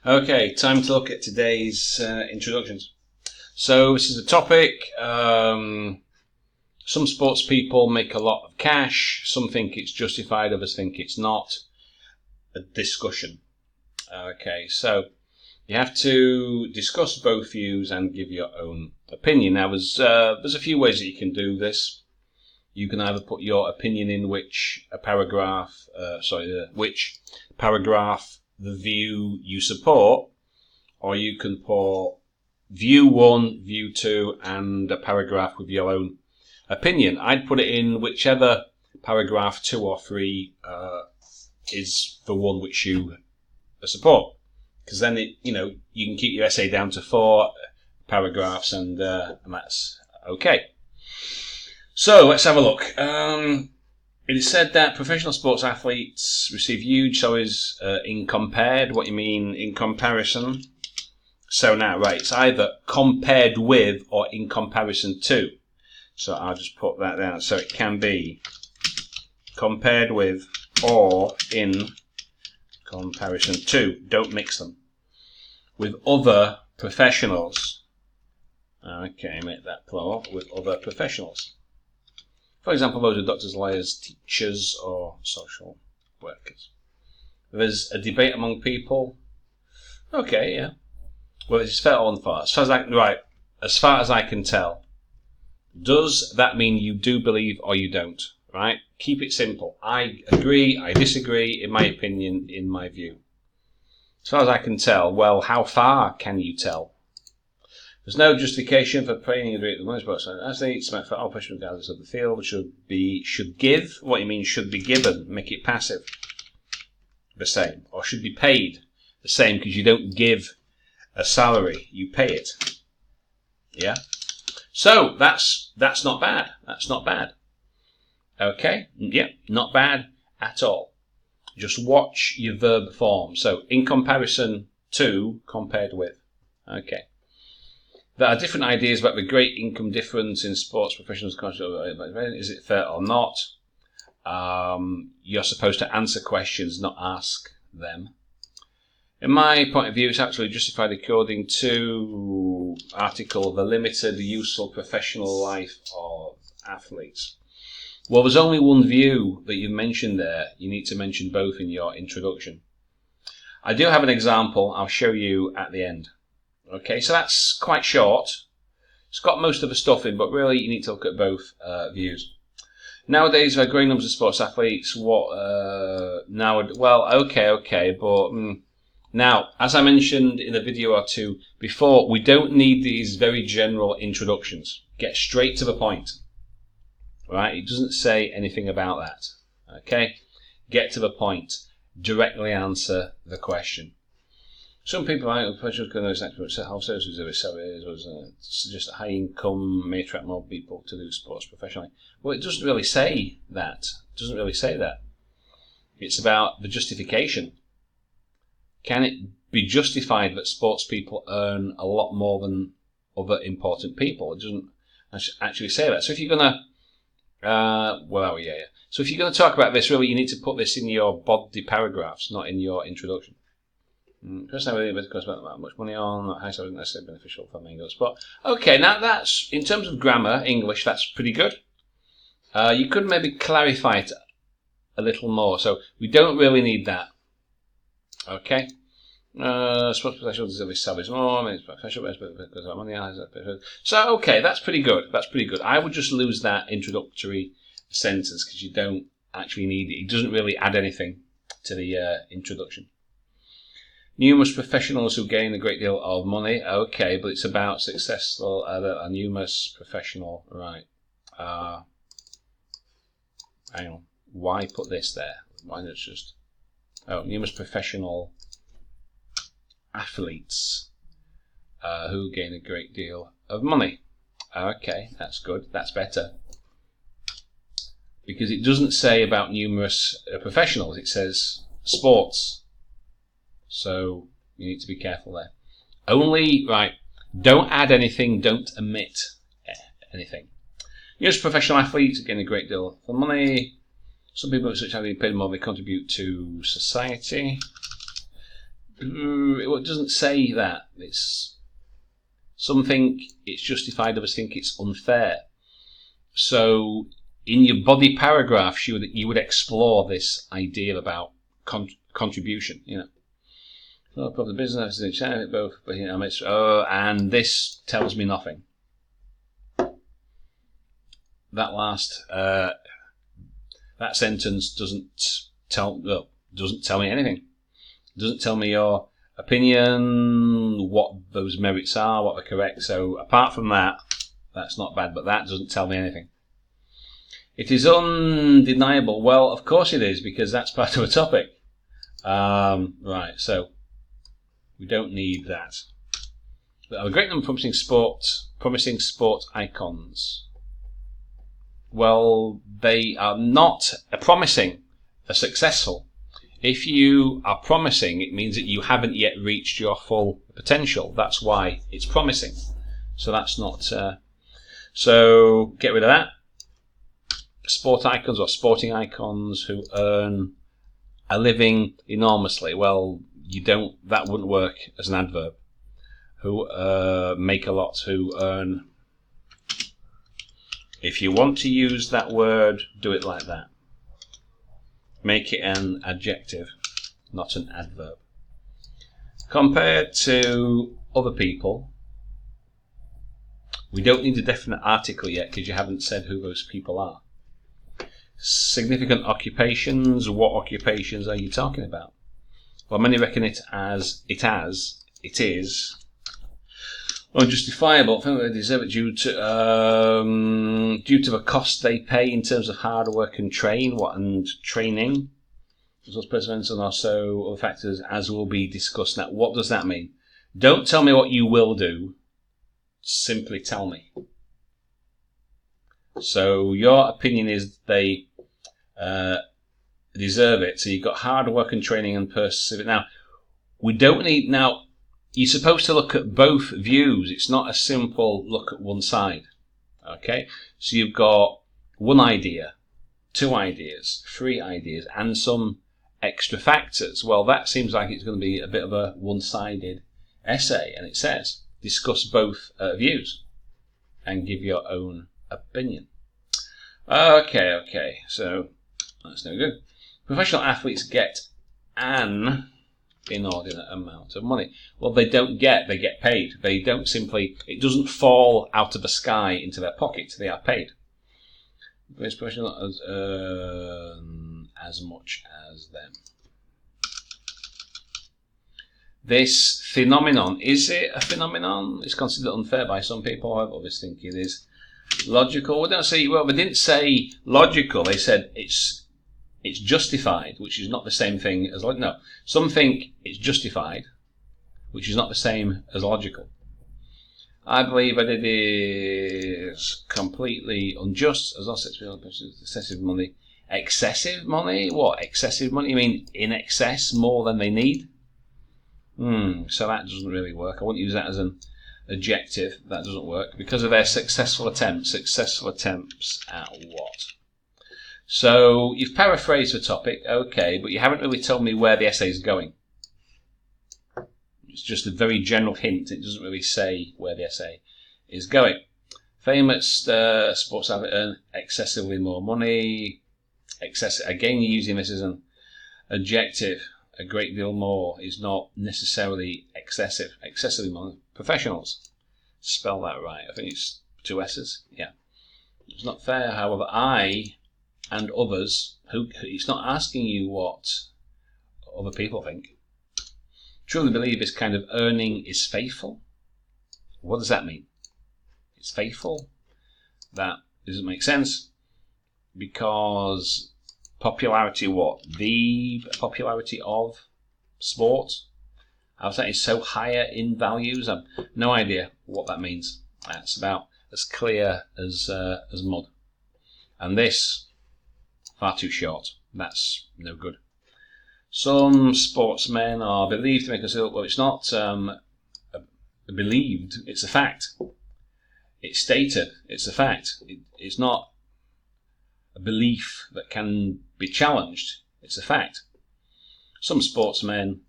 Okay, time to look at today's introductions. So this is a topic. Some sports people make a lot of cash. Some think it's justified, others think it's not. A discussion. Okay, so you have to discuss both views and give your own opinion. Now, there's a few ways that you can do this. You can either put your opinion in which paragraph the view you support, or you can put view 1, view 2, and a paragraph with your own opinion. I'd put it in whichever paragraph 2 or 3 is the one which you support, because then you can keep your essay down to 4 paragraphs, and that's okay. So let's have a look. It is said that professional sports athletes receive huge salaries in compared. What you mean in comparison? So now, right, it's either compared with or in comparison to. So I'll just put that down. So it can be compared with or in comparison to. Don't mix them. With other professionals. Okay, make that plural. With other professionals. For example, those are doctors, lawyers, teachers, or social workers. There's a debate among people. Okay, yeah. Well, it's fair or unfair. As far as I can tell. Does that mean you do believe or you don't? Right? Keep it simple. I agree, I disagree, in my opinion, in my view. As far as I can tell, well, how far can you tell? There's no justification for paying the money sports athletes for all professional regardless of the field. Should give. What you mean should be given? Make it passive. The same. Or should be paid. The same, because you don't give a salary, you pay it. Yeah? So that's not bad. That's not bad. Okay? Yeah, not bad at all. Just watch your verb form. So in comparison to, compared with. Okay. There are different ideas about the great income difference in sports professionals. Is it fair or not? You're supposed to answer questions, not ask them. In my point of view, it's actually justified according to article The Limited Useful Professional Life of Athletes. Well, there's only one view that you've mentioned there. You need to mention both in your introduction. I do have an example I'll show you at the end. Okay, so that's quite short. It's got most of the stuff in, but really you need to look at both views. Nowadays, there are growing numbers of sports athletes. Now, as I mentioned in a video or two before, we don't need these very general introductions. Get straight to the point. Right? It doesn't say anything about that. Okay? Get to the point. Directly answer the question. Some people professionals can health services suggest that high income may attract more people to do sports professionally. Well, it doesn't really say that. It doesn't really say that. It's about the justification. Can it be justified that sports people earn a lot more than other important people? It doesn't actually say that. So if you're gonna, So if you're gonna talk about this, really, you need to put this in your body paragraphs, not in your introduction. Personally, it goes about that much money on, not high salary, not necessarily beneficial for Mingos. But okay, now that's, in terms of grammar, English, that's pretty good. You could maybe clarify it a little more. So we don't really need that. Okay. Sports professionals deserve salaries more. So okay, that's pretty good. That's pretty good. I would just lose that introductory sentence because you don't actually need it. It doesn't really add anything to the introduction. Numerous professionals who gain a great deal of money. Okay, but it's about successful, a numerous professional, right. Hang on. Why put this there? Why not just... numerous professional athletes who gain a great deal of money. Okay, that's good. That's better. Because it doesn't say about numerous professionals. It says sports. So you need to be careful there. Don't add anything, don't omit anything. Yes, professional athletes gain a great deal of money. Some people such as being paid more, they contribute to society. it doesn't say that. Some think it's justified, others think it's unfair. So in your body paragraph, you would explore this idea about contribution. Well, probably business and both, but and this tells me nothing. That last that sentence doesn't tell me anything. It doesn't tell me your opinion, what those merits are, what they're correct. So apart from that, that's not bad, but that doesn't tell me anything. It is undeniable. Well, of course it is, because that's part of a topic. Right, so we don't need that. There are a great number of promising sport icons. Well, they are not promising, they're successful. If you are promising, it means that you haven't yet reached your full potential. That's why it's promising. So that's not... so get rid of that. Sport icons or sporting icons who earn a living enormously. Well, that wouldn't work as an adverb. Who make a lot, who earn... If you want to use that word, do it like that. Make it an adjective, not an adverb. Compared to other people, we don't need a definite article yet because you haven't said who those people are. Significant occupations, what occupations are you talking about? Well, many reckon it is unjustifiable. I think they deserve it due to the cost they pay in terms of hard work and training, as well as perseverance, and also other factors as will be discussed. Now, what does that mean? Don't tell me what you will do. Simply tell me. So your opinion is they deserve it. So you've got hard work and training and perseverance. Now, we don't need... Now, you're supposed to look at both views. It's not a simple look at one side. Okay? So you've got one idea, two ideas, three ideas, and some extra factors. Well, that seems like it's going to be a bit of a one-sided essay. And it says, discuss both views and give your own opinion. Okay. So that's no good. Professional athletes get an inordinate amount of money. Well, they get paid. They don't simply, it doesn't fall out of the sky into their pocket. They are paid. This professional earn as much as them. This phenomenon, is it a phenomenon? It's considered unfair by some people. Others think it is logical. They didn't say logical. They said it's justified, which is not the same thing as logical. No, some think it's justified, which is not the same as logical. I believe that it is completely unjust, as also excessive money. Excessive money? What? Excessive money? You mean in excess, more than they need? So that doesn't really work. I wouldn't use that as an adjective. That doesn't work. Because of their successful attempts. Successful attempts at what? So you've paraphrased the topic, okay, but you haven't really told me where the essay is going. It's just a very general hint. It doesn't really say where the essay is going. Famous sports athletes earn excessively more money. Again, you're using this as an adjective. A great deal more is not necessarily excessive. Excessively more. Professionals. Spell that right. I think it's 2 S's. Yeah. It's not fair, however, I and others, it's not asking you what other people think. Truly believe this kind of earning is faithful. What does that mean? It's faithful? That doesn't make sense, because popularity, what? The popularity of sport? I was saying it's so higher in values. I've no idea what that means. That's about as clear as mud. And this, far too short. That's no good. Some sportsmen are believed to make us ill. Well, it's not believed. It's a fact. It's stated. It's a fact. It's not a belief that can be challenged. It's a fact. Some sportsmen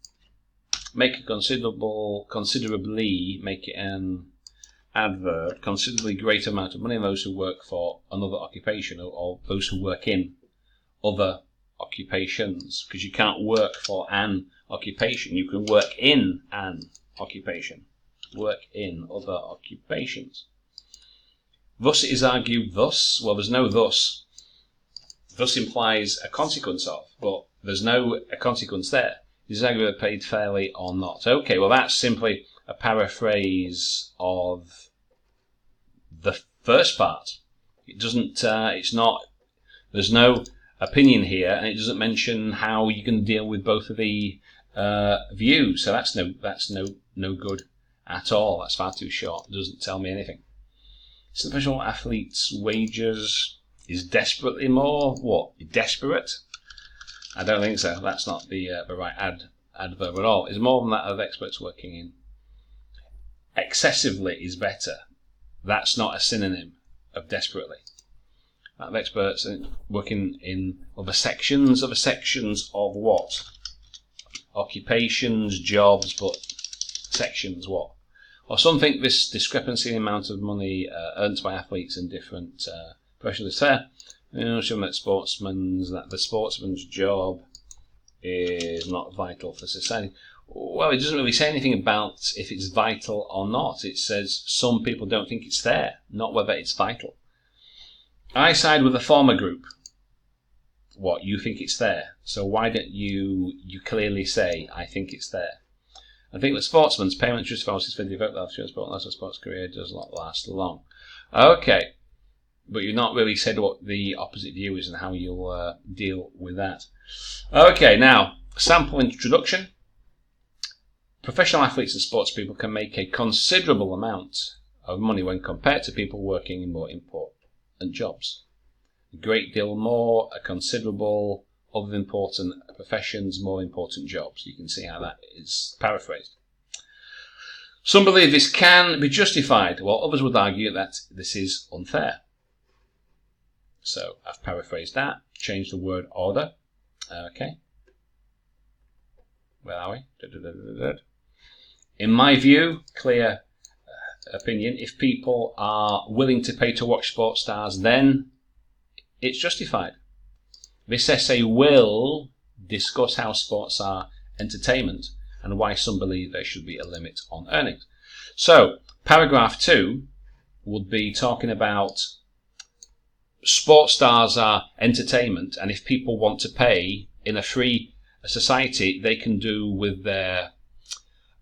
make a considerably, make it an adverb, considerably greater amount of money than those who work for another occupation, or those who work in other occupations, because you can't work for an occupation. You can work in an occupation. Work in other occupations. Thus it is argued thus. Well, there's no thus. Thus implies a consequence of, but there's no a consequence there. Is argued paid fairly or not? Okay, well that's simply a paraphrase of the first part. It doesn't. It's not. There's no opinion here, and it doesn't mention how you can deal with both of the views. So that's no good at all. That's far too short. It doesn't tell me anything. So the professional athlete's wages is desperately more. What? Desperate? I don't think so. That's not the right adverb at all. It's more than that of experts working in. Excessively is better. That's not a synonym of desperately. That of experts working in other sections of what? Occupations, jobs, but sections what? Or some think this discrepancy in the amount of money earned by athletes in different professions is fair. Showing that the sportsman's job is not vital for society. Well, it doesn't really say anything about if it's vital or not. It says some people don't think it's fair, not whether it's vital. I side with the former group. What, you think it's there? So why don't you clearly say, I think it's there? I think the sportsman's payment justifies for the devote life to a sport unless a sports career does not last long. Okay, but you've not really said what the opposite view is and how you'll deal with that. Okay, now, sample introduction. Professional athletes and sports people can make a considerable amount of money when compared to people working in more important jobs. A great deal more, a considerable, other important professions, more important jobs. You can see how that is paraphrased. Some believe this can be justified, while others would argue that this is unfair. So I've paraphrased that, changed the word order. Okay. Where are we? In my view, clear opinion, if people are willing to pay to watch sports stars, then it's justified. This essay will discuss how sports are entertainment and why some believe there should be a limit on earnings. So, paragraph 2 would be talking about sports stars are entertainment, and if people want to pay in a free society, they can do with their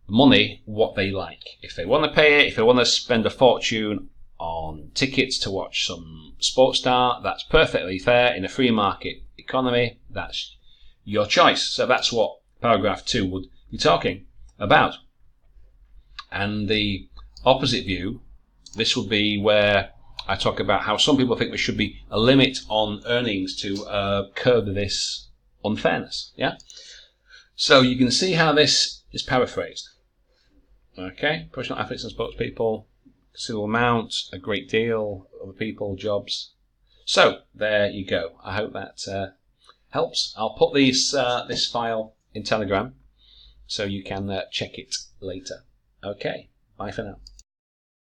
money what they like. If they want to pay it, if they want to spend a fortune on tickets to watch some sports star, that's perfectly fair. In a free market economy, that's your choice. So that's what paragraph 2 would be talking about. And the opposite view, this would be where I talk about how some people think there should be a limit on earnings to curb this unfairness. Yeah. So you can see how this is paraphrased. Okay, professional athletes and sports people, considerable amount, a great deal, other people, jobs. So there you go. I hope that helps. I'll put this file in Telegram so you can check it later. Okay, bye for now.